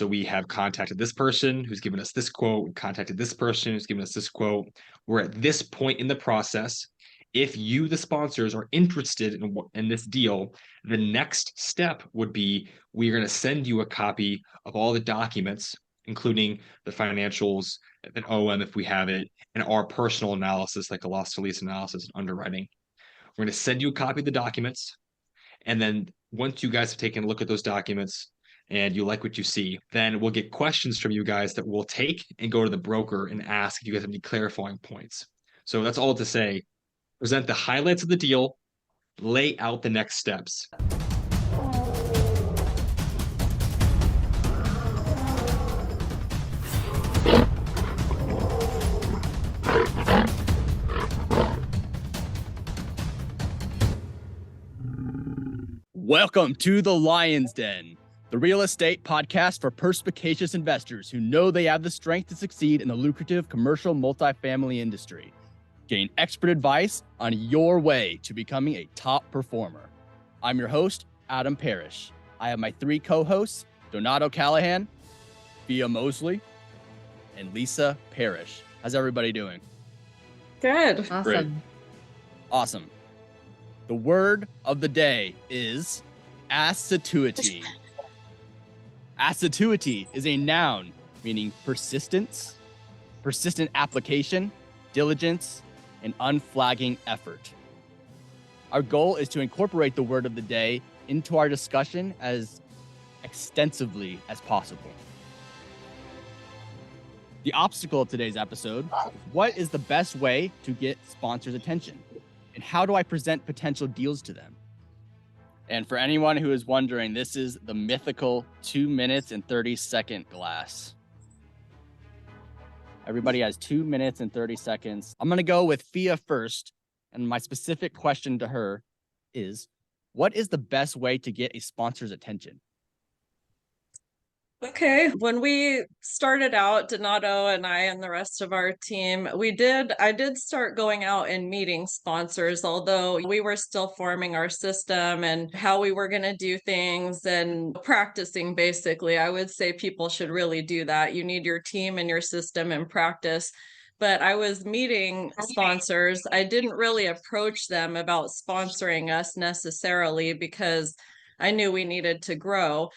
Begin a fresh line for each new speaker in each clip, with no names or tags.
So we have contacted this person who's given us this quote, we contacted this person who's given us this quote. We're at this point in the process. If you, the sponsors, are interested in this deal, the next step would be we're going to send you a copy of all the documents, including the financials, an OM if we have it, and our personal analysis, like a loss to lease analysis and underwriting. We're going to send you a copy of the documents. And then once you guys have taken a look at those documents and you like what you see, then we'll get questions from you guys that we'll take and go to the broker and ask if you guys have any clarifying points. So that's all to say. Present the highlights of the deal, lay out the next steps.
Welcome to the Lion's Den, the real estate podcast for perspicacious investors who know they have the strength to succeed in the lucrative commercial multifamily industry. Gain expert advice on your way to becoming a top performer. I'm your host, Adam Parrish. I have my three co-hosts, Donato Callahan, Fia Mosley, and Lisa Parrish. How's everybody doing?
Good.
Awesome.
Great.
Awesome. The word of the day is assiduity. Assiduity is a noun meaning persistence, persistent application, diligence, and unflagging effort. Our goal is to incorporate the word of the day into our discussion as extensively as possible. The obstacle of today's episode: what is the best way to get sponsors' attention? And how do I present potential deals to them? And for anyone who is wondering, this is the mythical 2 minutes and 30-second glass. Everybody has 2 minutes and 30 seconds. I'm going to go with Fia first. And my specific question to her is, what is the best way to get a sponsor's attention?
Okay. When we started out, Donato and I and the rest of our team, I did start going out and meeting sponsors, although we were still forming our system and how we were going to do things and practicing, basically. I would say people should really do that. You need your team and your system and practice. But I was meeting sponsors. I didn't really approach them about sponsoring us necessarily because I knew we needed to grow.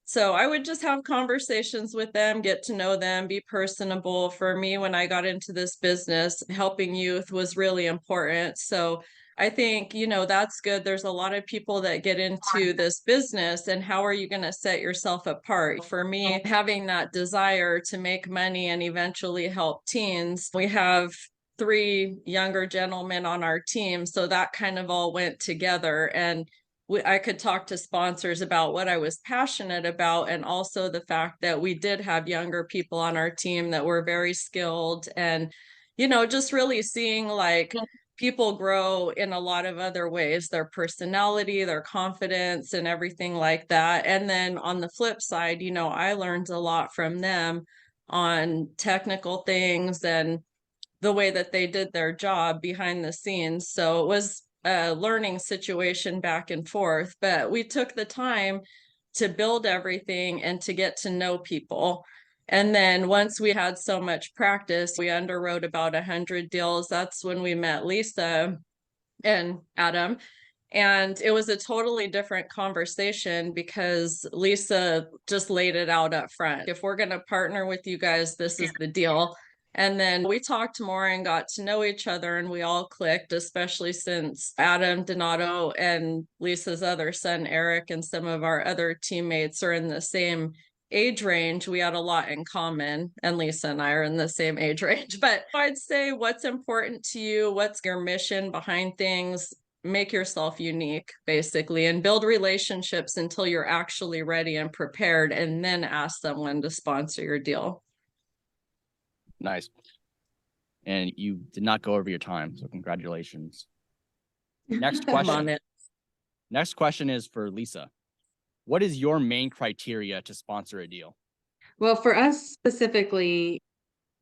So I would just have conversations with them, get to know them, be personable. For me, when I got into this business, helping youth was really important. So I think, that's good. There's a lot of people that get into this business, and how are you going to set yourself apart? For me, having that desire to make money and eventually help teens, we have 3 younger gentlemen on our team. So that kind of all went together, and I could talk to sponsors about what I was passionate about, and also the fact that we did have younger people on our team that were very skilled, and, just really seeing like people grow in a lot of other ways, their personality, their confidence, and everything like that. And then on the flip side, I learned a lot from them on technical things and the way that they did their job behind the scenes. So it was a learning situation back and forth, but we took the time to build everything and to get to know people. And then once we had so much practice, we underwrote about 100 deals. That's when we met Lisa and Adam. And it was a totally different conversation because Lisa just laid it out up front. If we're going to partner with you guys, this is the deal. And then we talked more and got to know each other, and we all clicked, especially since Adam, Donato, and Lisa's other son, Eric, and some of our other teammates are in the same age range. We had a lot in common, and Lisa and I are in the same age range. But I'd say, what's important to you? What's your mission behind things? Make yourself unique, basically, and build relationships until you're actually ready and prepared, and then ask someone to sponsor your deal.
Nice. And you did not go over your time, so congratulations. Next question.
I'm on it.
Next question is for Lisa. What is your main criteria to sponsor a deal?
Well, for us specifically,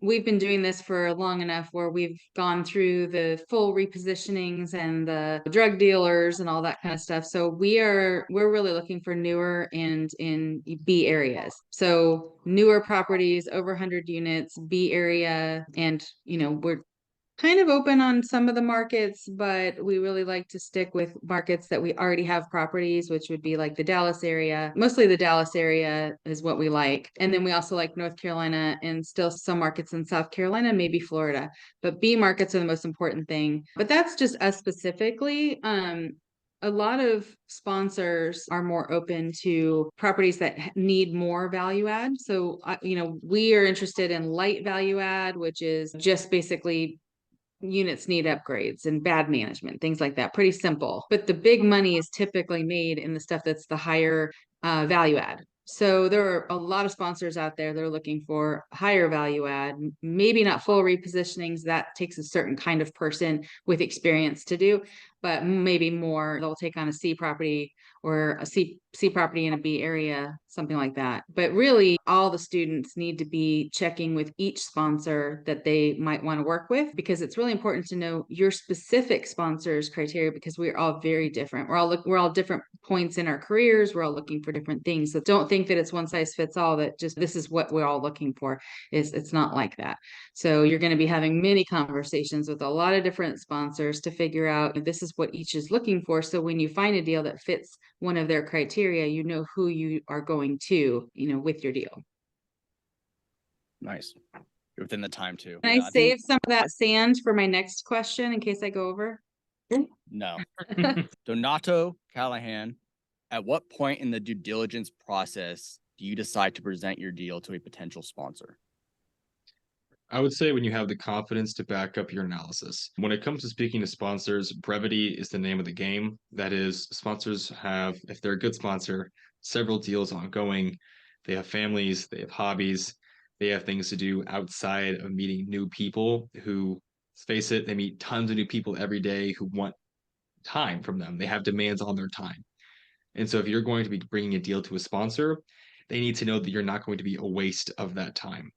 we've been doing this for long enough where we've gone through the full repositionings and the drug dealers and all that kind of stuff. So we're really looking for newer and in B areas. So newer properties, over 100 units, B area, and we're kind of open on some of the markets, but we really like to stick with markets that we already have properties, which would be like the Dallas area. Mostly the Dallas area is what we like. And then we also like North Carolina and still some markets in South Carolina, maybe Florida. But B markets are the most important thing. But that's just us specifically. A lot of sponsors are more open to properties that need more value add. So, we are interested in light value add, which is just basically units need upgrades and bad management, things like that. Pretty simple. But the big money is typically made in the stuff that's the higher value add. So there are a lot of sponsors out there that are looking for higher value add, maybe not full repositionings. That takes a certain kind of person with experience to do, but maybe more. They'll take on a C property or a C property in a B area, something like that. But really, all the students need to be checking with each sponsor that they might want to work with, because it's really important to know your specific sponsor's criteria, because we're all very different. We're all different points in our careers. We're all looking for different things. So don't think that it's one size fits all, that just this is what we're all looking for. It's not like that. So you're going to be having many conversations with a lot of different sponsors to figure out if this is what each is looking for. So when you find a deal that fits one of their criteria, you know who you are going to, with your deal.
Nice. You're within the time too.
Can I save some of that sand for my next question in case I go over?
No. Donato Callahan, at what point in the due diligence process do you decide to present your deal to a potential sponsor?
I would say when you have the confidence to back up your analysis. When it comes to speaking to sponsors, brevity is the name of the game. That is, sponsors have, if they're a good sponsor, several deals ongoing. They have families, they have hobbies, they have things to do outside of meeting new people who, let's face it, they meet tons of new people every day who want time from them. They have demands on their time. And so if you're going to be bringing a deal to a sponsor, they need to know that you're not going to be a waste of that time.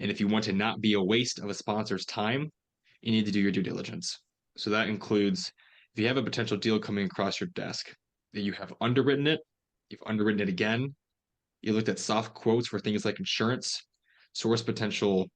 And if you want to not be a waste of a sponsor's time, you need to do your due diligence. So that includes if you have a potential deal coming across your desk, that you have underwritten it, you've underwritten it again, you looked at soft quotes for things like insurance, source potential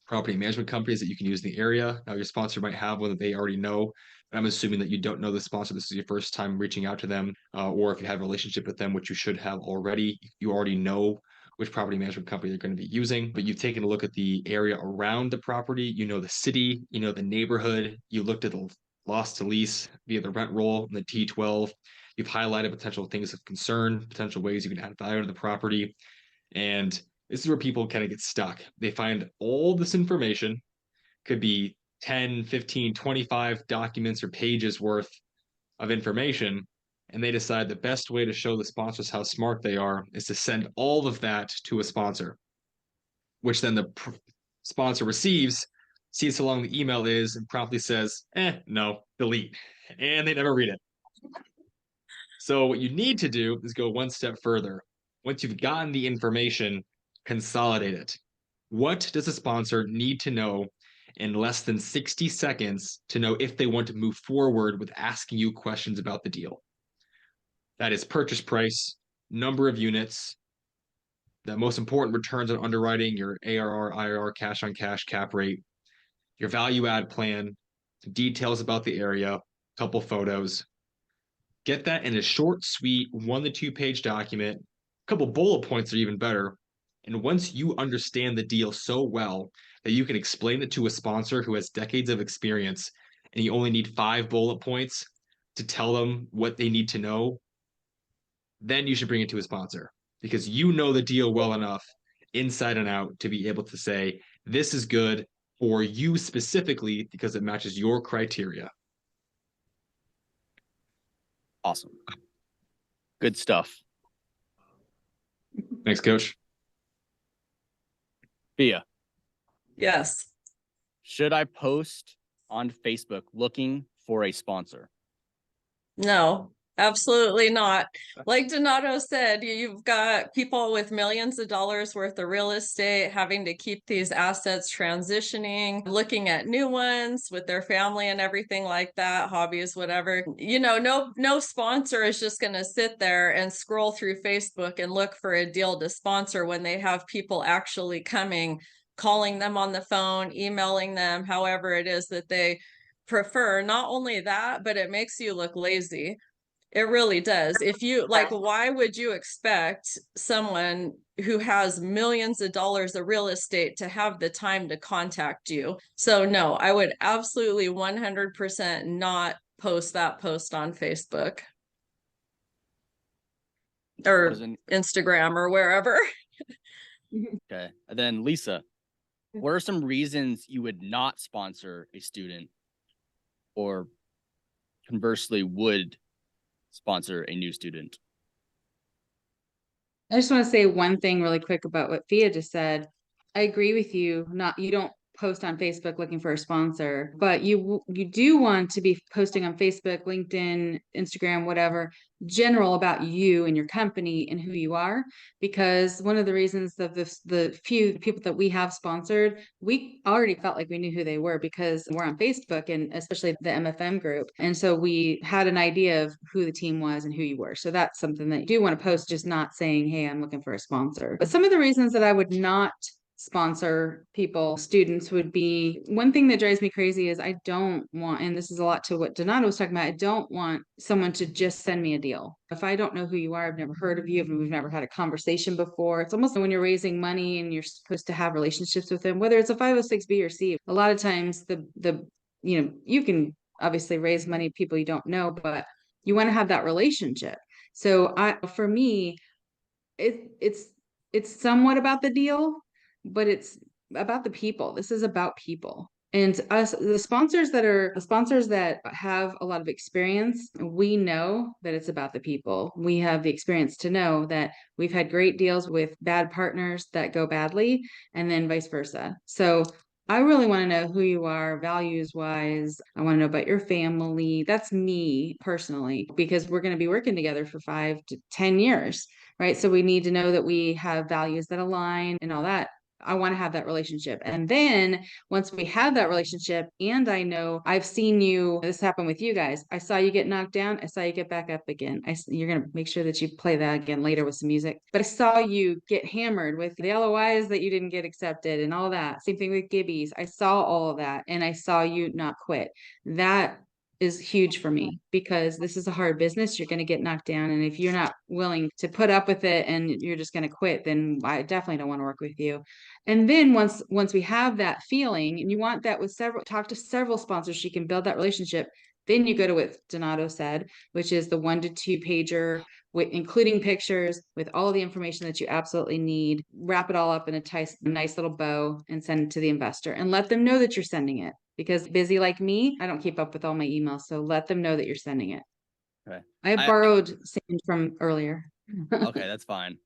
property management companies that you can use in the area. Now, your sponsor might have one that they already know, but I'm assuming that you don't know the sponsor. This is your first time reaching out to them, or if you have a relationship with them, which you should have already, you already know which property management company they're going to be using, but you've taken a look at the area around the property, you know the city, you know the neighborhood, you looked at the loss to lease via the rent roll and the T12, you've highlighted potential things of concern, potential ways you can add value to the property, and this is where people kind of get stuck. They find all this information, could be 10, 15, 25 documents or pages worth of information, and they decide the best way to show the sponsors how smart they are is to send all of that to a sponsor, which then the sponsor receives, sees how long the email is, and promptly says, no, delete. And they never read it. So what you need to do is go one step further. Once you've gotten the information, consolidate it. What does a sponsor need to know in less than 60 seconds to know if they want to move forward with asking you questions about the deal? That is purchase price, number of units, the most important returns on underwriting, your ARR, IRR, cash on cash, cap rate, your value add plan, details about the area, a couple photos. Get that in a short, sweet 1 to 2 page document. A couple bullet points are even better. And once you understand the deal so well that you can explain it to a sponsor who has decades of experience, and you only need 5 bullet points to tell them what they need to know, then you should bring it to a sponsor, because you know the deal well enough inside and out to be able to say, this is good for you specifically because it matches your criteria.
Awesome. Good stuff.
Thanks, Coach.
Bia,
Yes.
should I post on Facebook looking for a sponsor?
No. Absolutely not. Like Donato said, you've got people with millions of dollars worth of real estate having to keep these assets transitioning, looking at new ones with their family and everything like that, hobbies, whatever. No sponsor is just going to sit there and scroll through Facebook and look for a deal to sponsor when they have people actually coming, calling them on the phone, emailing them, however it is that they prefer. Not only that, but it makes you look lazy. It really does. If you like, why would you expect someone who has millions of dollars of real estate to have the time to contact you? So no, I would absolutely 100% not post that post on Facebook or Instagram or wherever.
Okay. And then Lisa, what are some reasons you would not sponsor a student, or conversely would sponsor a new student?
I just want to say one thing really quick about what Fia just said. I agree with you. You don't post on Facebook looking for a sponsor, but you do want to be posting on Facebook, LinkedIn, Instagram, whatever, general about you and your company and who you are. Because one of the reasons that the few people that we have sponsored, we already felt like we knew who they were because we're on Facebook, and especially the MFM group. And so we had an idea of who the team was and who you were. So that's something that you do want to post, just not saying, hey, I'm looking for a sponsor. But some of the reasons that I would not sponsor people, students, would be, one thing that drives me crazy is I don't want, and this is a lot to what Donato was talking about, I don't want someone to just send me a deal. If I don't know who you are, I've never heard of you, we've never had a conversation before. It's almost when you're raising money and you're supposed to have relationships with them, whether it's a 506B or C. A lot of times you can obviously raise money people you don't know, but you want to have that relationship. So for me, it's somewhat about the deal, but it's about the people. This is about people. And us, the sponsors that have a lot of experience, we know that it's about the people. We have the experience to know that we've had great deals with bad partners that go badly, and then vice versa. So I really want to know who you are, values wise. I want to know about your family. That's me personally, because we're going to be working together for 5 to 10 years, right? So we need to know that we have values that align and all that. I want to have that relationship. And then once we have that relationship, and I know I've seen you, this happened with you guys. I saw you get knocked down. I saw you get back up again. You're going to make sure that you play that again later with some music. But I saw you get hammered with the LOIs that you didn't get accepted and all that. Same thing with Gibbies. I saw all of that, and I saw you not quit. That is huge for me, because this is a hard business. You're going to get knocked down. And if you're not willing to put up with it and you're just going to quit, then I definitely don't want to work with you. And then once we have that feeling, and you want that with talk to several sponsors, you can build that relationship. Then you go to what Donato said, which is the 1 to 2 pager, with including pictures, with all the information that you absolutely need. Wrap it all up in a nice little bow and send it to the investor, and let them know that you're sending it. Because busy like me, I don't keep up with all my emails. So let them know that you're sending it.
Okay.
I borrowed sand from earlier.
Okay, that's fine.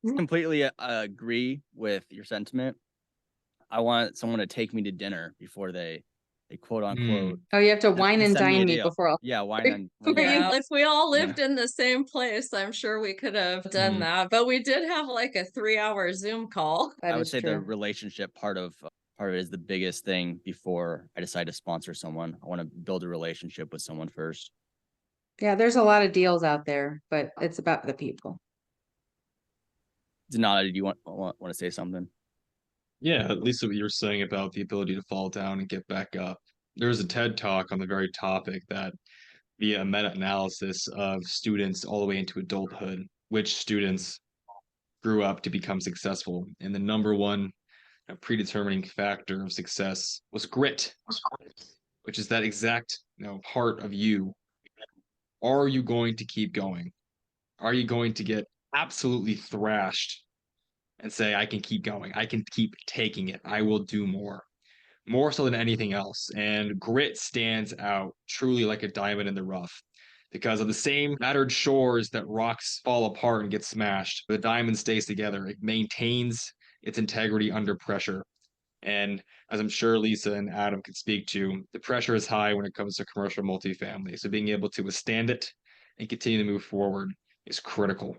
Completely agree with your sentiment. I want someone to take me to dinner before they quote unquote.
Oh, you have to wine and dine me before.
Yeah, wine and
yeah, if we all lived in the same place, I'm sure we could have done that. But we did have like a 3-hour Zoom call.
I would say the relationship part of it is the biggest thing before I decide to sponsor someone. I want to build a relationship with someone first.
Yeah, there's a lot of deals out there, but it's about the people.
Donato, do you want to say something?
Yeah, at least what you were saying about the ability to fall down and get back up. There's a TED talk on the very topic that via meta-analysis of students all the way into adulthood, which students grew up to become successful. And the number one predetermining factor of success was grit, which is that exact part of you. Are you going to keep going? Are you going to get absolutely thrashed and say, I can keep going. I can keep taking it. I will do more so than anything else. And grit stands out truly like a diamond in the rough, because of the same battered shores that rocks fall apart and get smashed, the diamond stays together. It maintains its integrity under pressure. And as I'm sure Lisa and Adam can speak to, the pressure is high when it comes to commercial multifamily. So being able to withstand it and continue to move forward is critical.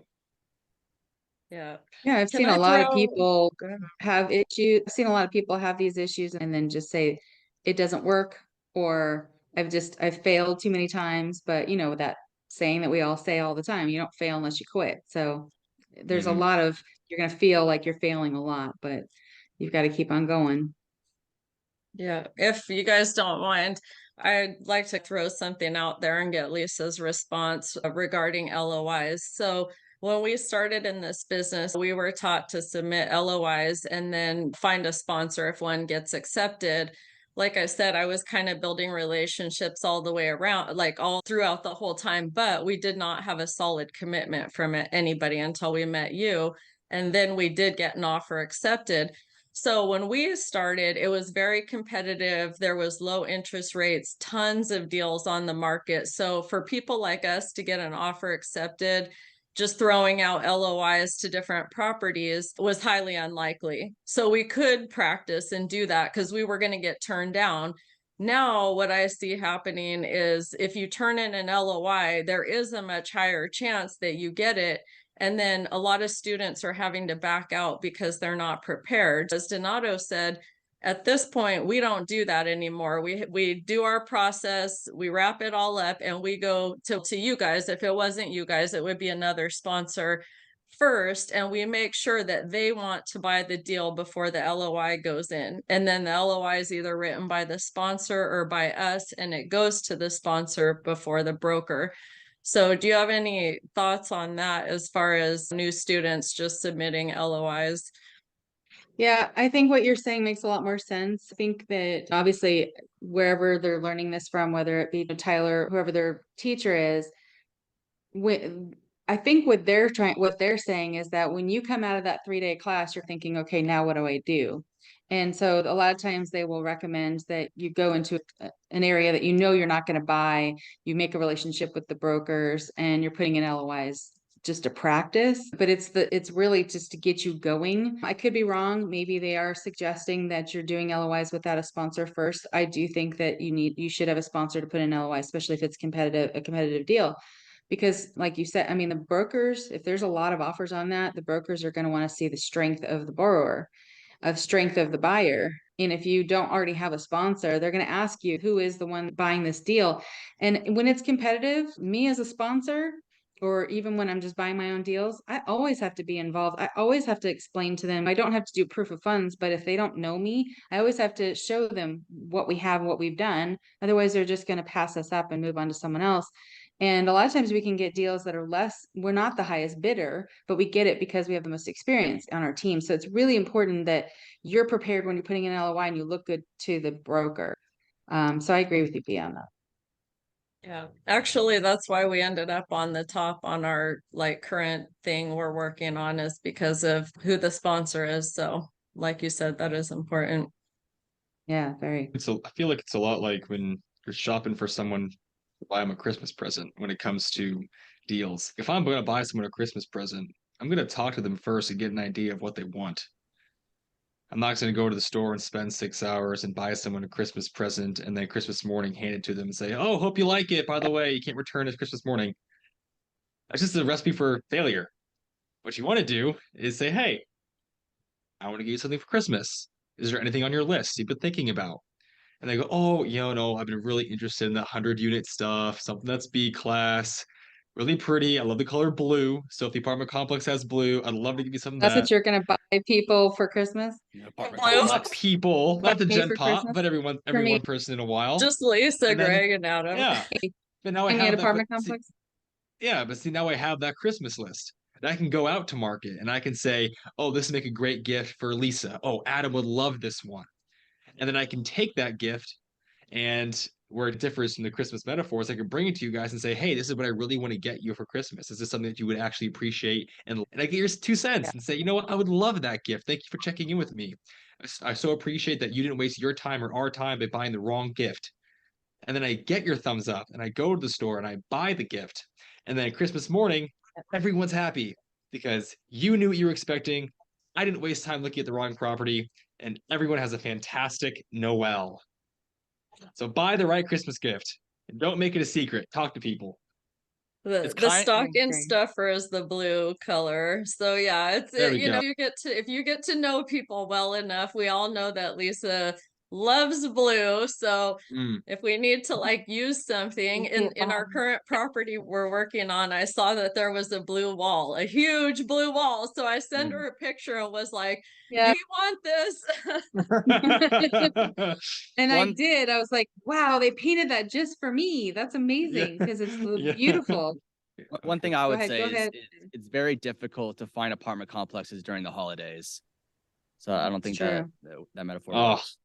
Yeah.
Yeah, I've
Can
seen
I
a lot of
throw
people
Go ahead.
have issues. I've seen a lot of people have these issues and then just say it doesn't work, or I've failed too many times. But you know, that saying that we all say all the time, you don't fail unless you quit. So there's a
Mhm.
lot of, you're gonna feel like you're failing a lot, but you've got to keep on going.
Yeah, if you guys don't mind, I'd like to throw something out there and get Lisa's response regarding LOIs. So, when we started in this business, we were taught to submit LOIs and then find a sponsor if one gets accepted. Like I said, I was kind of building relationships all the way around, like all throughout the whole time, but we did not have a solid commitment from anybody until we met you. And then we did get an offer accepted. So when we started, it was very competitive. There was low interest rates, tons of deals on the market. So for people like us to get an offer accepted, just throwing out LOIs to different properties was highly unlikely. So we could practice and do that because we were going to get turned down. Now, what I see happening is if you turn in an LOI, there is a much higher chance that you get it, and then a lot of students are having to back out because they're not prepared. As Donato said, at this point, we don't do that anymore. We do our process, we wrap it all up, and we go to you guys. If it wasn't you guys, it would be another sponsor first, and we make sure that they want to buy the deal before the LOI goes in. And then the LOI is either written by the sponsor or by us, and it goes to the sponsor before the broker. So do you have any thoughts on that as far as new students just submitting LOIs?
Yeah, I think what you're saying makes a lot more sense. I think that obviously wherever they're learning this from, whether it be Tyler, whoever their teacher is, when I think what they're saying is that when you come out of that 3-day class, you're thinking, okay, now what do I do? And so a lot of times they will recommend that you go into an area that you know you're not going to buy. You make a relationship with the brokers and you're putting in LOIs just to practice, but it's really just to get you going. I could be wrong. Maybe they are suggesting that you're doing LOIs without a sponsor first. I do think that you should have a sponsor to put in LOI, especially if it's a competitive deal. Because like you said, I mean, the brokers, if there's a lot of offers on that, the brokers are going to want to see the strength of the borrower, of strength of the buyer. And if you don't already have a sponsor, they're going to ask you who is the one buying this deal. And when it's competitive, me as a sponsor, or even when I'm just buying my own deals, I always have to be involved. I always have to explain to them. I don't have to do proof of funds, but if they don't know me, I always have to show them what we have, what we've done. Otherwise, they're just going to pass us up and move on to someone else. And a lot of times we can get deals that are we're not the highest bidder, but we get it because we have the most experience on our team. So it's really important that you're prepared when you're putting in LOI and you look good to the broker. So I agree with you, Pia, on that.
Yeah, actually, that's why we ended up on the top on our like current thing we're working on is because of who the sponsor is. So, like you said, that is important.
Yeah, very.
I feel like it's a lot like when you're shopping for someone to buy them a Christmas present when it comes to deals. If I'm going to buy someone a Christmas present, I'm going to talk to them first and get an idea of what they want. I'm not going to go to the store and spend 6 hours and buy someone a Christmas present and then Christmas morning hand it to them and say, "Oh, hope you like it. By the way, you can't return it Christmas morning." That's just a recipe for failure. What you want to do is say, "Hey, I want to get you something for Christmas. Is there anything on your list you've been thinking about?" And they go, "Oh, no, I've been really interested in that 100-unit stuff, something that's B class, really pretty. I love the color blue. So if the apartment complex has blue, I'd love to give you some of
That's
that."
what you're going to buy people for Christmas?
Apartment
Well,
Not
complex.
people,
Buy
not the
me
Gen
for
Pop,
Christmas?
but
For
every
me,
one person in a while.
just Lisa,
And then,
Greg, and Adam.
yeah, but now I
buy me an
have that. But
apartment
see,
complex?
yeah, but see, now I have that Christmas list. And I can go out to market and I can say, "Oh, this would make a great gift for Lisa. Oh, Adam would love this one." And then I can take that gift and where it differs from the Christmas metaphors, I could bring it to you guys and say, "Hey, this is what I really want to get you for Christmas. Is this something that you would actually appreciate?" And I get your 2 cents
Yeah.
and say, "You know what? I would love that gift. Thank you for checking in with me. I so appreciate that you didn't waste your time or our time by buying the wrong gift." And then I get your thumbs up and I go to the store and I buy the gift. And then Christmas morning, everyone's happy because you knew what you were expecting. I didn't waste time looking at the wrong property, and everyone has a fantastic Noel. So buy the right Christmas gift and don't make it a secret. Talk to people.
The
It's kind
stocking
Okay.
stuffer is the blue color. So yeah,
There we go.
if you get to know people well enough, we all know that Lisa loves blue. So
Mm.
if we need to like use something in our current property we're working on, I saw that there was a blue wall, a huge blue wall. So I sent her a picture and was like, "Do
Yeah.
you want this?"
And I
one
did. I was like, wow, they painted that just for me. That's
Yeah.
amazing because it's
Yeah.
beautiful.
one thing I
Go
would
ahead, go
say is
ahead.
it's very difficult to find apartment complexes during the holidays. So I don't think that
True.
that metaphor
Oh,
works.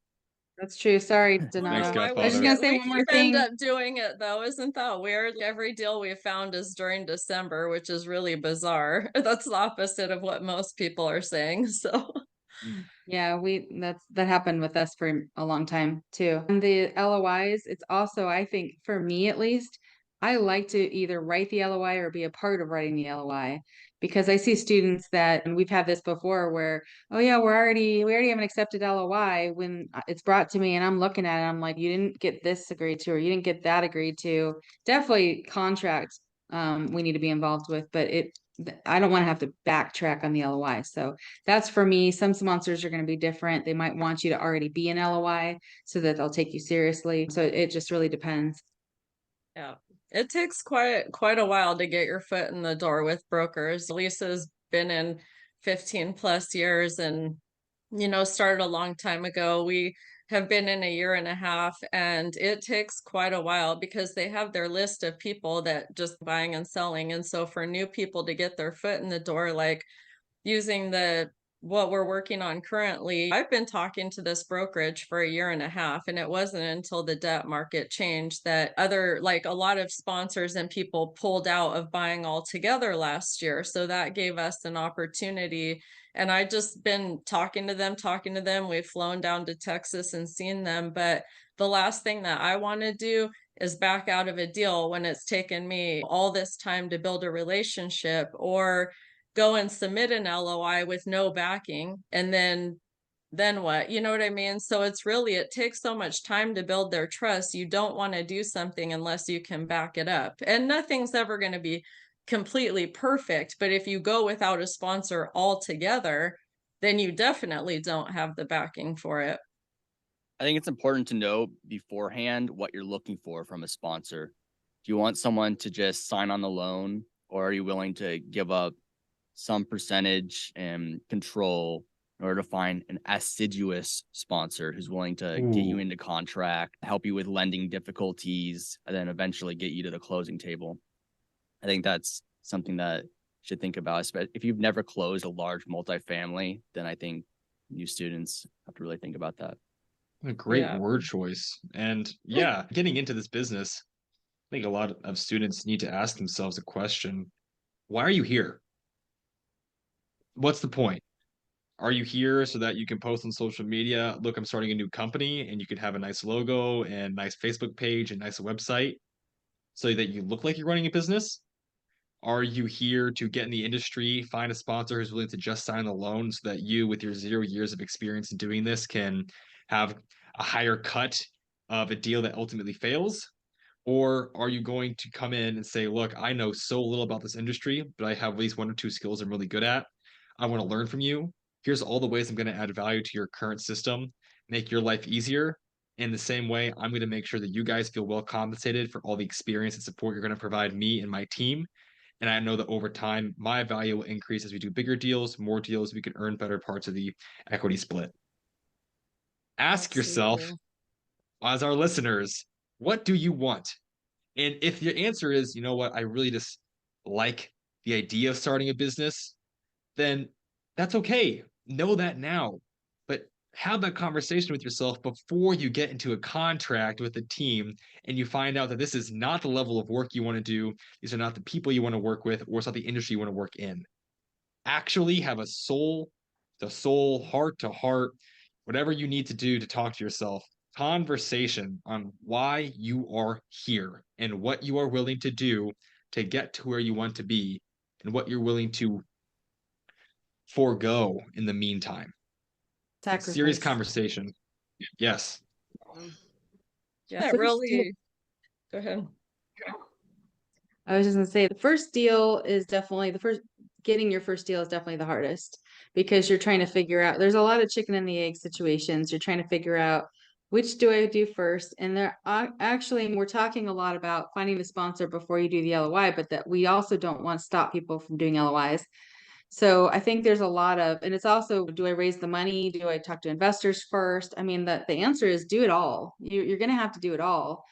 That's true. Sorry,
I don't know
thanks,
Donato.
why
I was just
Godfather.
gonna say
we
one more
keep end
thing.
up doing it though. Isn't that weird? Every deal we found is during December, which is really bizarre. That's the opposite of what most people are saying. So
Yeah, that happened with us for a long time too. And the LOIs, it's also, I think, for me at least, I like to either write the LOI or be a part of writing the LOI because I see students that, and we've had this before where, oh yeah, we already have an accepted LOI when it's brought to me and I'm looking at it, I'm like, you didn't get this agreed to, or you didn't get that agreed to. Definitely contract we need to be involved with, but I don't want to have to backtrack on the LOI. So that's for me. Some sponsors are going to be different. They might want you to already be an LOI so that they'll take you seriously. So it just really depends.
yeah, it takes quite a while to get your foot in the door with brokers. Lisa's been in 15 plus years and started a long time ago. We have been in a year and a half, and it takes quite a while because they have their list of people that just buying and selling. And so for new people to get their foot in the door, like using the what we're working on currently, I've been talking to this brokerage for a year and a half, and it wasn't until the debt market changed that like a lot of sponsors and people pulled out of buying altogether last year. So that gave us an opportunity. And I just been talking to them. We've flown down to Texas and seen them. But the last thing that I want to do is back out of a deal when it's taken me all this time to build a relationship, or go and submit an LOI with no backing, and then what? You know what I mean? So it takes so much time to build their trust. You don't want to do something unless you can back it up. And nothing's ever going to be completely perfect, but if you go without a sponsor altogether, then you definitely don't have the backing for it.
I think it's important to know beforehand what you're looking for from a sponsor. Do you want someone to just sign on the loan, or are you willing to give up some percentage and control in order to find an assiduous sponsor who's willing to get you into contract, help you with lending difficulties, and then eventually get you to the closing table? I think that's something that you should think about. If you've never closed a large multifamily, then I think new students have to really think about that.
A great
Yeah.
word choice. And yeah, getting into this business, I think a lot of students need to ask themselves a question. Why are you here? What's the point? Are you here so that you can post on social media, look, I'm starting a new company, and you can have a nice logo and nice Facebook page and nice website so that you look like you're running a business? Are you here to get in the industry, find a sponsor who's willing to just sign the loan so that you, with your 0 years of experience in doing this, can have a higher cut of a deal that ultimately fails? Or are you going to come in and say, look, I know so little about this industry, but I have at least 1 or 2 skills I'm really good at. I want to learn from you. Here's all the ways I'm going to add value to your current system, make your life easier. In the same way, I'm going to make sure that you guys feel well compensated for all the experience and support you're going to provide me and my team. And I know that over time, my value will increase as we do bigger deals, more deals, we can earn better parts of the equity split. Ask yourself,
Absolutely.
as our listeners, what do you want? And if your answer is, you know what, I really just like the idea of starting a business, then that's okay. Know that now. But have that conversation with yourself before you get into a contract with a team and you find out that this is not the level of work you want to do. These are not the people you want to work with, or it's not the industry you want to work in. Actually have a soul to soul, heart to heart, whatever you need to do to talk to yourself. Conversation on why you are here and what you are willing to do to get to where you want to be and what you're willing to forego in the meantime. Serious
Sacrifice.
conversation. Yes.
Yeah, really. Go ahead.
I was just gonna say the first deal is definitely getting your first deal is definitely the hardest because you're trying to figure out, there's a lot of chicken and the egg situations. You're trying to figure out which do I do first. And there actually, we're talking a lot about finding the sponsor before you do the LOI, but that we also don't want to stop people from doing LOIs. So I think there's a lot of, and it's also, do I raise the money? Do I talk to investors first? I mean, the answer is do it all. You're going to have to do it all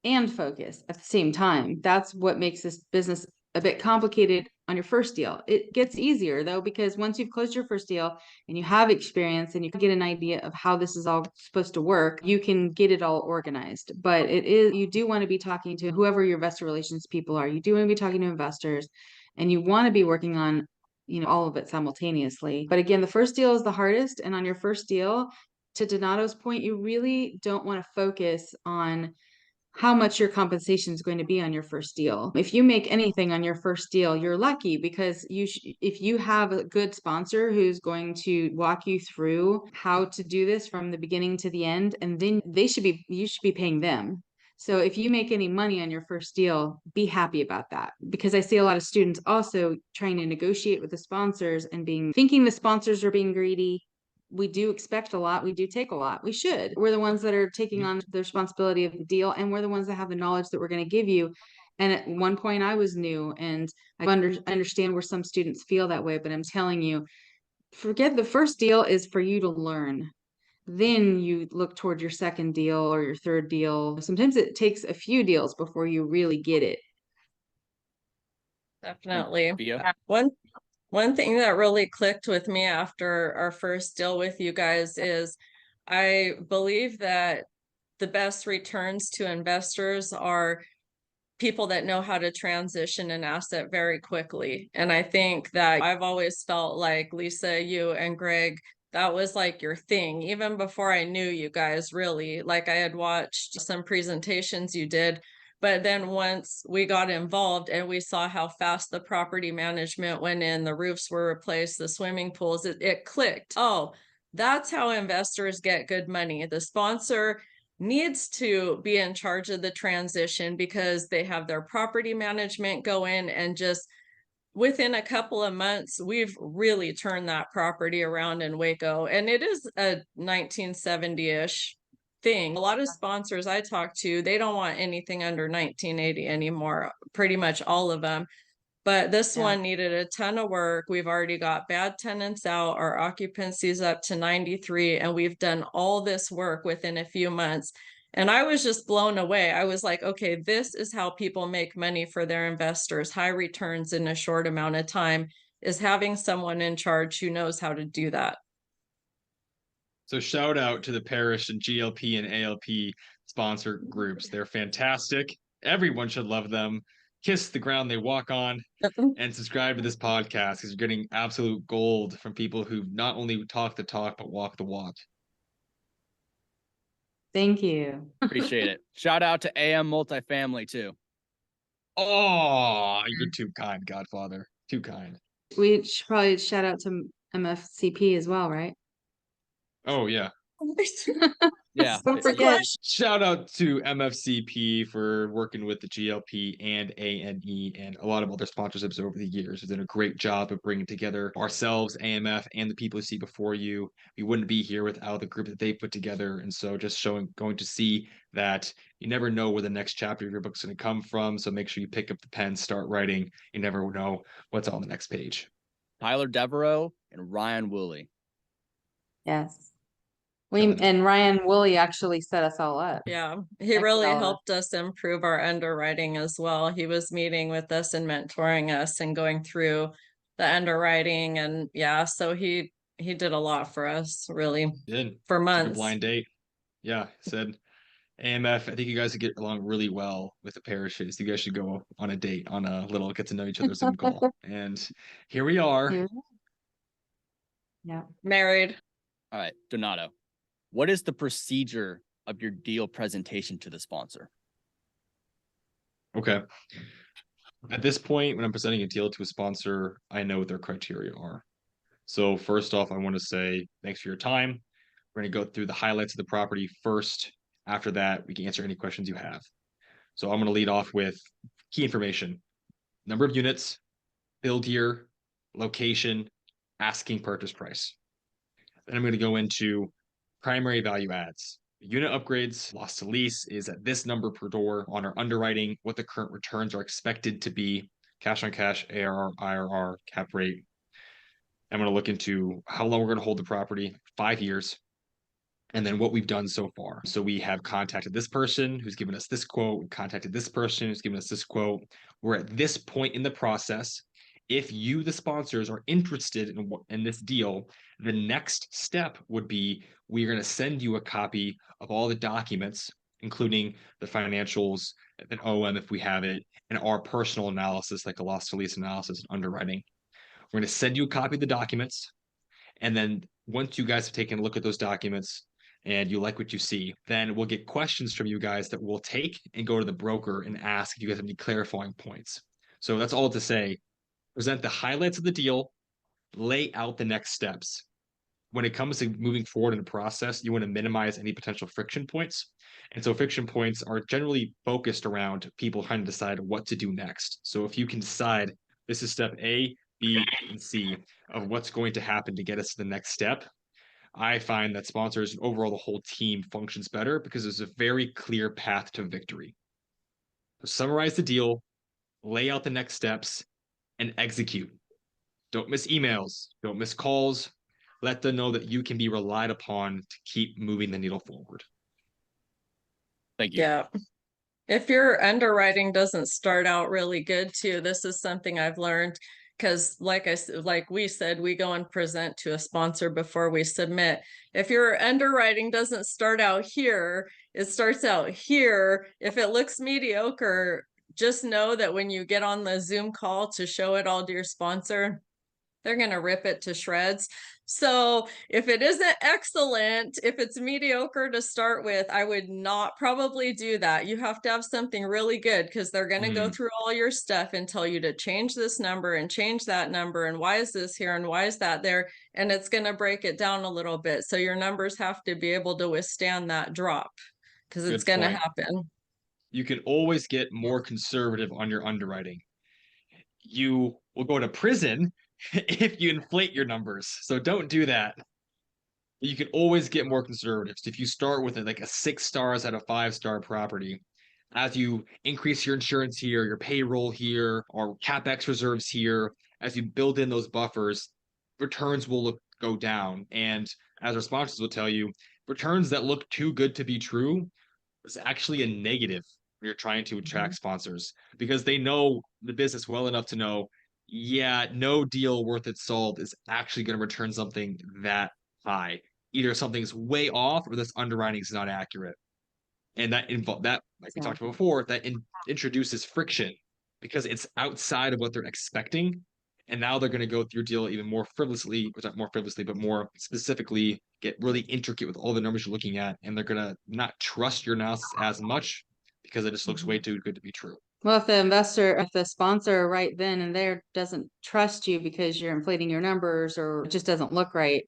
and focus at the same time. That's what makes this business a bit complicated on your first deal. It gets easier though, because once you've closed your first deal and you have experience and you get an idea of how this is all supposed to work, you can get it all organized. But you do want to be talking to whoever your investor relations people are. You do want to be talking to investors, and you want to be working on, all of it simultaneously. But again, the first deal is the hardest. And on your first deal, to Donato's point, you really don't want to focus on how much your compensation is going to be on your first deal. If you make anything on your first deal, you're lucky, because if you have a good sponsor who's going to walk you through how to do this from the beginning to the end, and then you should be paying them. So if you make any money on your first deal, be happy about that, because I see a lot of students also trying to negotiate with the sponsors and thinking the sponsors are being greedy. We do expect a lot. We do take a lot. We should. We're the ones that are taking on the responsibility of the deal, and we're the ones that have the knowledge that we're going to give you. And at one point I was new, and I understand where some students feel that way, but I'm telling you, forget the first deal is for you to learn. Then you look toward your second deal or your third deal. Sometimes it takes a few deals before you really get it.
Definitely.
Yeah.
One thing that really clicked with me after our first deal with you guys is I believe that the best returns to investors are people that know how to transition an asset very quickly. And I think that I've always felt like, Lisa, you and Greg, that was like your thing, even before I knew you guys really. Like, I had watched some presentations you did, but then once we got involved and we saw how fast the property management went in, the roofs were replaced, the swimming pools, it clicked. Oh, that's how investors get good money. The sponsor needs to be in charge of the transition because they have their property management go in, and just within a couple of months, we've really turned that property around in Waco. And it is a 1970-ish thing. A lot of sponsors I talk to, they don't want anything under 1980 anymore, pretty much all of them. But this one needed a ton of work. We've already got bad tenants out. Our occupancy is up to 93, and we've done all this work within a few months. And I was just blown away. I was like, okay, this is how people make money for their investors. High returns in a short amount of time is having someone in charge who knows how to do that.
So shout out to the parish and GLP and ALP sponsor groups. They're fantastic. Everyone should love them. Kiss the ground they walk on, and subscribe to this podcast, because you're getting absolute gold from people who not only talk the talk but walk the walk.
Thank you.
Appreciate it. Shout out to AM Multifamily too.
Oh, you're too kind, Godfather. Too kind.
We should probably shout out to MFCP as well, right?
Oh yeah.
Yeah.
Don't forget.
Shout out to MFCP for working with the GLP and ANE and a lot of other sponsorships over the years. They've done a great job of bringing together ourselves, AMF, and the people you see before you. We wouldn't be here without the group that they put together. And so just going to see that you never know where the next chapter of your book's going to come from. So make sure you pick up the pen, start writing. You never know what's on the next page.
Tyler Devereaux and Ryan Woolley.
Yes. And Ryan Woolley actually set us all up.
Yeah, he really helped us improve our underwriting as well. He was meeting with us and mentoring us and going through the underwriting, and yeah, so he did a lot for us, really. For months.
Took a blind date. Yeah, said AMF, I think you guys would get along really well with the parishes. You guys should go on a date, on a little get to know each other Zoom call. And here we are.
Yeah.
Married.
All right, Donato. What is the procedure of your deal presentation to the sponsor?
Okay. At this point, when I'm presenting a deal to a sponsor, I know what their criteria are. So first off, I want to say thanks for your time. We're going to go through the highlights of the property first. After that, we can answer any questions you have. So I'm going to lead off with key information. number of units, build year, location, asking purchase price. Then I'm going to go into primary value adds. Unit upgrades, loss to lease is at this number per door on our underwriting, what the current returns are expected to be, cash on cash, ARR, IRR, cap rate. I'm going to look into how long we're going to hold the property, 5 years, and then what we've done so far. So we have contacted this person who's given us this quote, we contacted this person who's given us this quote. We're at this point in the process. If you, the sponsors, are interested in this deal, the next step would be we're going to send you a copy of all the documents, including the financials, an OM if we have it, and our personal analysis, like a loss to lease analysis and underwriting. We're going to send you a copy of the documents. And then once you guys have taken a look at those documents and you like what you see, then we'll get questions from you guys that we'll take and go to the broker and ask if you guys have any clarifying points. So that's all to say. Present the highlights of the deal, lay out the next steps. When it comes to moving forward in the process, you want to minimize any potential friction points. And so friction points are generally focused around people trying to decide what to do next. So if you can decide this is step A, B, and C of what's going to happen to get us to the next step, I find that sponsors and overall the whole team functions better because there's a very clear path to victory. So summarize the deal, lay out the next steps, and execute. Don't miss emails, don't miss calls. Let them know that you can be relied upon to keep moving the needle forward.
Thank you.
Yeah. If your underwriting doesn't start out really good too, this is something I've learned because like we said, we go and present to a sponsor before we submit. If your underwriting doesn't start out here, it starts out here. If it looks mediocre, just know that when you get on the Zoom call to show it all to your sponsor, they're going to rip it to shreds. So if it isn't excellent, if it's mediocre to start with, I would not probably do that. You have to have something really good because they're going to go through all your stuff and tell you to change this number and change that number. And why is this here? And why is that there? And it's going to break it down a little bit. So your numbers have to be able to withstand that drop because it's going to happen.
You can always get more conservative on your underwriting. You will go to prison if you inflate your numbers. So don't do that. You can always get more conservative. So if you start with like a 6 stars out of 5-star property, as you increase your insurance here, your payroll here, or CapEx reserves here, as you build in those buffers, returns will go down. And as our sponsors will tell you, returns that look too good to be true is actually a negative when you're trying to attract sponsors because they know the business well enough to know, yeah, no deal worth its salt is actually going to return something that high. Either something's way off or this underwriting is not accurate. And that like we talked about before, that introduces friction because it's outside of what they're expecting. And now they're going to go through your deal even more frivolously, or not more frivolously, but more specifically, get really intricate with all the numbers you're looking at. And they're going to not trust your analysis as much because it just looks way too good to be true.
Well, if the sponsor right then and there doesn't trust you because you're inflating your numbers or it just doesn't look right,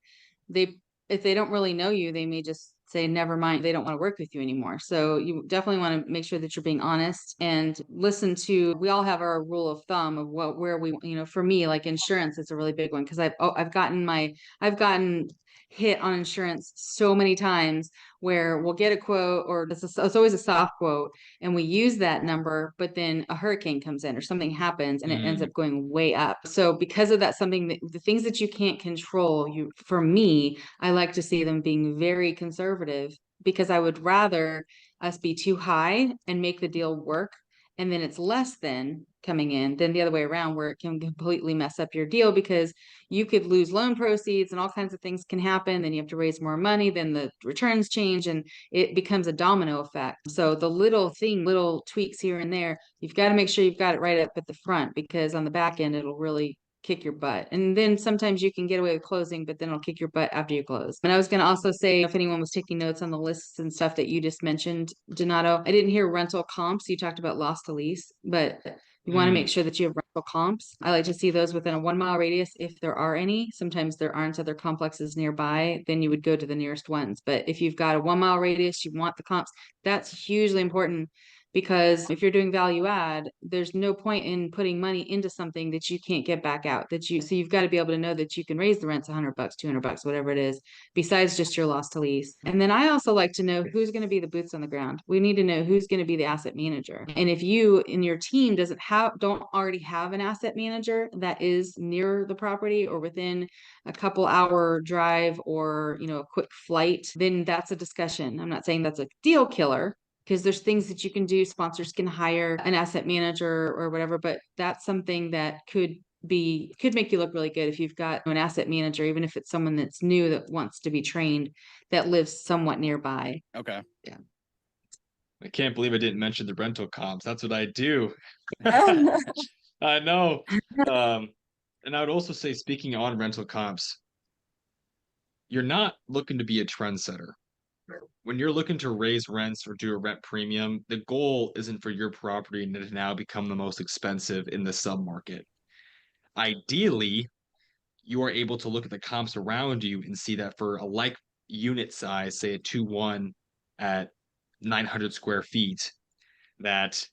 if they don't really know you, they may just say, never mind, they don't want to work with you anymore. So you definitely want to make sure that you're being honest and listen to, we all have our rule of thumb of where we, for me, like insurance is a really big one because I've gotten hit on insurance so many times where we'll get a quote or it's always a soft quote and we use that number, but then a hurricane comes in or something happens and it ends up going way up. So because of that, the things that you can't control, for me, I like to see them being very conservative because I would rather us be too high and make the deal work and then it's less than coming in than the other way around where it can completely mess up your deal because you could lose loan proceeds and all kinds of things can happen. Then you have to raise more money, then the returns change and it becomes a domino effect. So the little tweaks here and there, you've got to make sure you've got it right up at the front because on the back end, it'll really kick your butt. And then sometimes you can get away with closing, but then it'll kick your butt after you close. And I was going to also say, if anyone was taking notes on the lists and stuff that you just mentioned, Donato, I didn't hear rental comps. You talked about loss to lease, but you want to make sure that you have rental comps. I like to see those within a 1 mile radius if there are any. Sometimes there aren't other complexes nearby, then you would go to the nearest ones. But if you've got a 1 mile radius, you want the comps. That's hugely important because if you're doing value add, there's no point in putting money into something that you can't get back out. So you've got to be able to know that you can raise the rents $100, $200, whatever it is, besides just your loss to lease. And then I also like to know who's going to be the boots on the ground. We need to know who's going to be the asset manager. And if you in your team don't already have an asset manager that is near the property or within a couple hour drive or, a quick flight, then that's a discussion. I'm not saying that's a deal killer, because there's things that you can do. Sponsors can hire an asset manager or whatever, but that's something that could make you look really good if you've got an asset manager, even if it's someone that's new that wants to be trained, that lives somewhat nearby.
Okay.
Yeah.
I can't believe I didn't mention the rental comps. That's what I do. I know. And I would also say, speaking on rental comps, you're not looking to be a trendsetter. When you're looking to raise rents or do a rent premium, the goal isn't for your property to now become the most expensive in the submarket. Ideally, you are able to look at the comps around you and see that for a like unit size, say a 2-1 at 900 square feet, that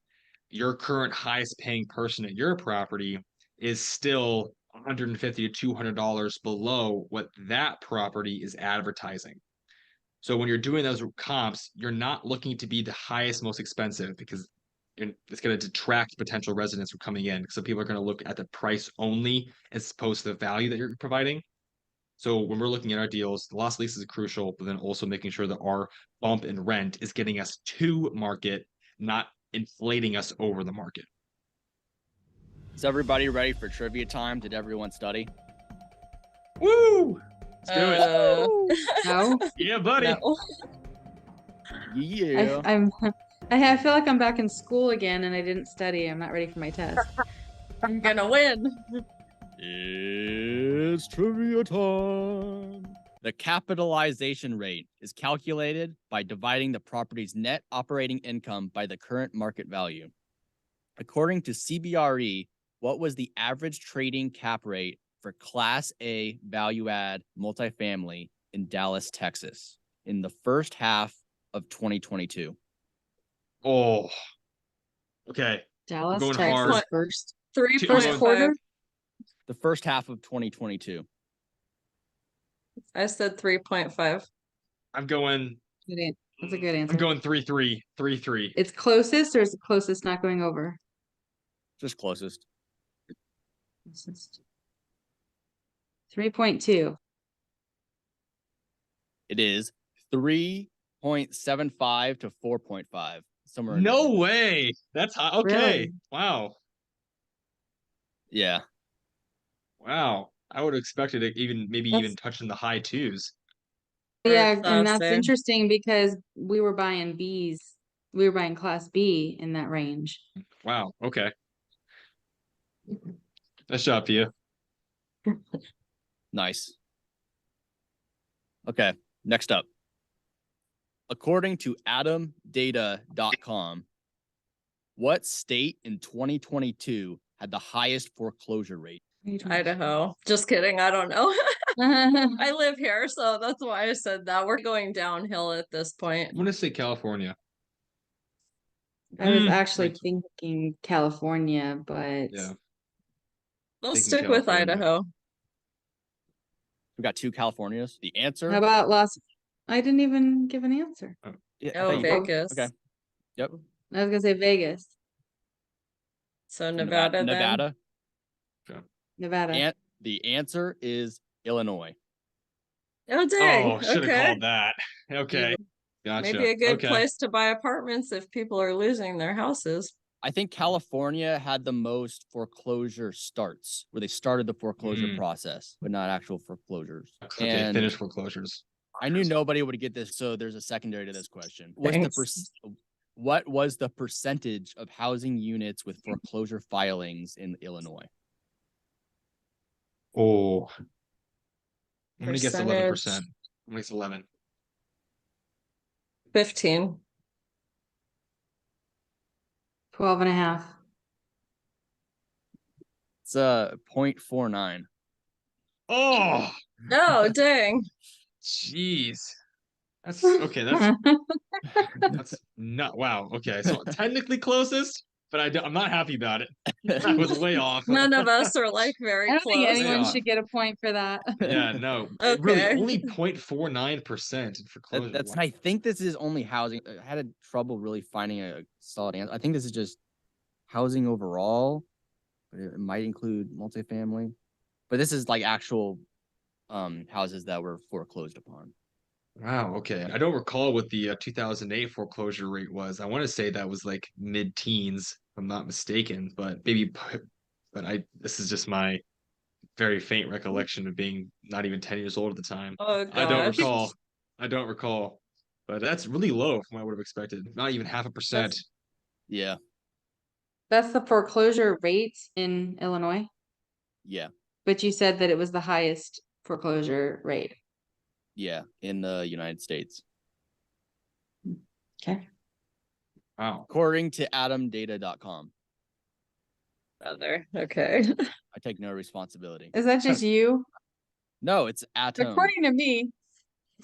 your current highest paying person at your property is still $150 to $200 below what that property is advertising. So when you're doing those comps, you're not looking to be the highest, most expensive, because it's going to detract potential residents from coming in. So people are going to look at the price only as opposed to the value that you're providing. So when we're looking at our deals, the loss lease is crucial, but then also making sure that our bump in rent is getting us to market, not inflating us over the market.
Is everybody ready for trivia time? Did everyone study?
Woo! Let's do it.
No.
Yeah, buddy.
No.
Yeah.
I feel like I'm back in school again and I didn't study. I'm not ready for my test.
I'm gonna win.
It's trivia time. The capitalization rate is calculated by dividing the property's net operating income by the current market value. According to CBRE, what was the average trading cap rate for Class A value add multifamily in Dallas, Texas in the first half of 2022?
Oh, okay.
Dallas,
Going
Texas,
hard.
first
3.5.
quarter.
The first half of 2022.
I said 3.5.
I'm going.
That's a good answer.
I'm going 3-3. 3-3.
It's closest, or is it closest not going over?
Just closest.
3.2.
It is 3.75 to 4.5. Somewhere in
No
between.
way. That's high. Okay.
Really?
Wow.
Yeah.
Wow. I would have expected it even touching the high twos.
Yeah, and that's
Same.
interesting because we were buying Bs. We were buying Class B in that range.
Wow. Okay. Nice job to you.
Nice. Okay. Next up. According to adamdata.com, what state in 2022 had the highest foreclosure rate?
Idaho. Just kidding. I don't know. I live here, so that's why I said that. We're going downhill at this point.
I'm gonna say California.
I was actually thinking California, but
Yeah.
Let's
Thinking
stick with
California.
Idaho.
We got two Californias. The answer.
how about I didn't even give an answer.
Yeah,
Oh, Vegas.
Okay. Yep.
I was gonna say Vegas,
So Nevada then?
Nevada.
Nevada.
And the answer is Illinois.
Oh, dang.
Oh, should have
Okay.
called that. Okay. Gotcha.
Maybe a good
Okay.
place to buy apartments if people are losing their houses.
I think California had the most foreclosure starts, where they started the foreclosure process, but not actual foreclosures.
Okay,
And
finished foreclosures.
I knew nobody would get this, so there's a secondary to this question. What was the percentage of housing units with foreclosure filings in Illinois?
Oh. I'm gonna guess 11%.
Percentage.
I'm gonna guess 11.
15.
12.5.
It's 0.49.
Oh,
Oh, dang.
jeez. That's okay. That's not wow. Okay, so technically closest, but I'm not happy about it. I was way off.
None of us are like very
I don't think
close.
Way
anyone
off.
should get a point for that.
Yeah, no, it really
Okay.
only 0.49% in foreclosure.
That's. I think this is only housing. I had trouble really finding a solid answer. I think this is just housing overall, but it might include multifamily. But this is like actual houses that were foreclosed upon.
Wow, okay. I don't recall what the 2008 foreclosure rate was. I want to say that was like mid-teens, if I'm not mistaken, but this is just my very faint recollection of being not even 10 years old at the time.
Oh
I don't
gosh.
recall. I don't recall. But that's really low from what I would have expected. Not even 0.5%.
Yeah,
That's the foreclosure rate in Illinois,
yeah,
but you said that it was the highest foreclosure rate.
yeah. In the United States,
Okay.
Wow.
according to AdamData.com.
Brother. Okay.
I take no responsibility.
Is that just you?
No, it's Atom.
According to me.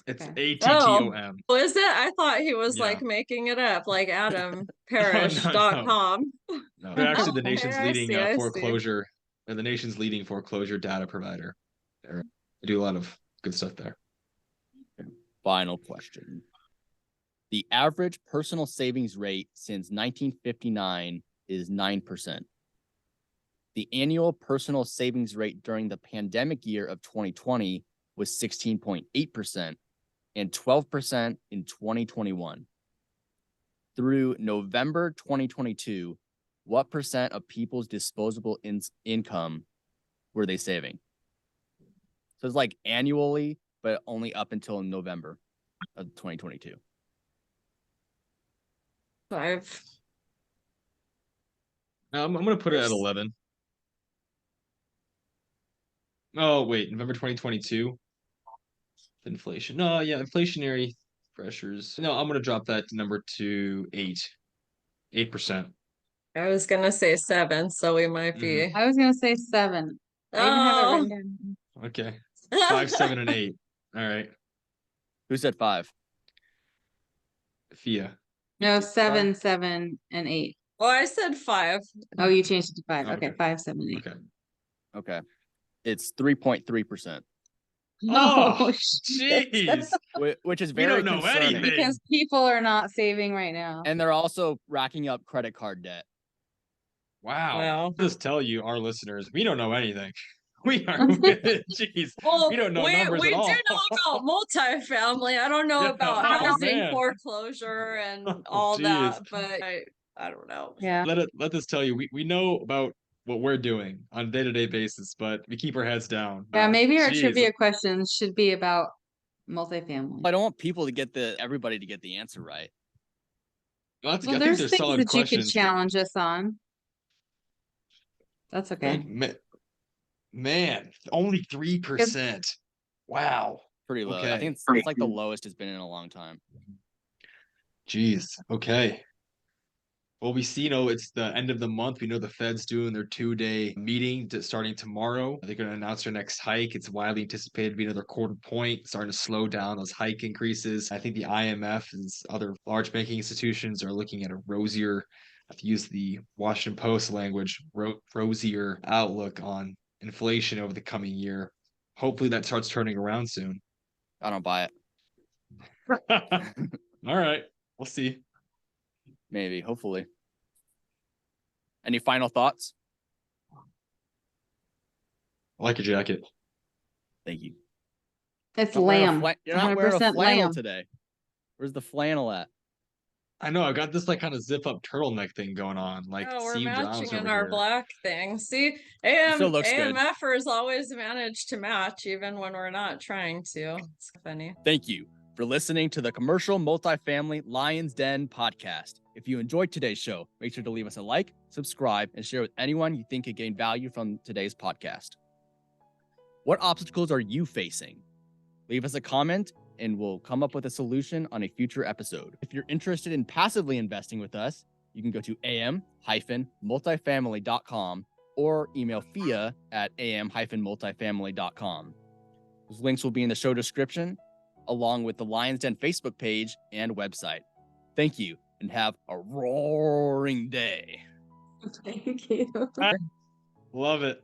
It's
Okay.
ATTOM.
Oh, is it? I thought he was
Yeah.
like making it up, like
No,
AdamParish.com.
no. They're actually the
Okay,
nation's
I
leading
see, I see.
foreclosure. They're the nation's leading foreclosure data provider. They do a lot of good stuff there.
Final question. The average personal savings rate since 1959 is 9%. The annual personal savings rate during the pandemic year of 2020 was 16.8% and 12% in 2021. Through November 2022, what percent of people's disposable income were they saving? So it's like annually, but only up until November of 2022.
5.
I'm going to put it at 11. Oh, wait, November 2022. Inflation. No, yeah, inflationary pressures. No, I'm going to drop that number to 8%.
I was gonna say 7, so we might be.
I was gonna say 7. I even have it
Oh,
written down.
Okay. 5, 7, and 8. All right.
Who said 5?
Fia.
No, 7,
Five?
7, and 8.
well, I said 5.
Oh, you changed it to 5.
Okay.
Okay, 5, 7, 8.
Okay.
Okay. It's 3.3%,
Oh,
shit.
jeez.
which is
We
very
don't know
concerning.
anything.
Because people are not saving right now.
And they're also racking up credit card debt.
Wow.
Wow.
Just tell you, our listeners, we don't know anything. We are, jeez.
Well,
We don't know numbers
we
at all.
do know about multifamily. I don't know
Yeah,
about
oh,
housing
man.
foreclosure and
Oh,
all
jeez.
that, but I don't know.
Yeah.
Let this tell you, we know about what we're doing on a day-to-day basis, but we keep our heads down.
Yeah, maybe our
Jeez.
trivia questions should be about multifamily.
I don't want people to get everybody to get the answer right.
Well,
Well,
I think
there's
they're
things
solid
that you could
questions.
challenge us on. That's okay.
Man, only 3%. Wow.
Pretty low. I
Okay.
think it's like the lowest it's been in a long time.
Jeez. Okay. Well, we see, it's the end of the month. We know the Fed's doing their 2-day meeting starting tomorrow. They're going to announce their next hike. It's widely anticipated to be another quarter point, starting to slow down those hike increases. I think the IMF and other large banking institutions are looking at a rosier, I have to use the Washington Post language, rosier outlook on inflation over the coming year. Hopefully that starts turning around soon.
I don't buy it.
All right. We'll see.
Maybe, hopefully. Any final thoughts?
I like your jacket.
Thank you.
It's
Not wearing a
lamb.
You're not wearing a
100%
flannel
lamb.
today. Where's the flannel at?
I know I got this like kind of zip up turtleneck thing going on, like
Oh, we're
Steve
matching
Jobs
in
over
our
here.
black thing. See,
Still looks good.
AMFers always manage to match even when we're not trying to. It's funny.
Thank you for listening to the Commercial Multifamily Lion's Den podcast. If you enjoyed today's show, make sure to leave us a like, subscribe, and share with anyone you think could gain value from today's podcast. What obstacles are you facing? Leave us a comment and we'll come up with a solution on a future episode. If you're interested in passively investing with us, you can go to am-multifamily.com or email Fia at am-multifamily.com. Those links will be in the show description. along with the Lions Den Facebook page and website. Thank you and have a roaring day.
Thank you.
Love it.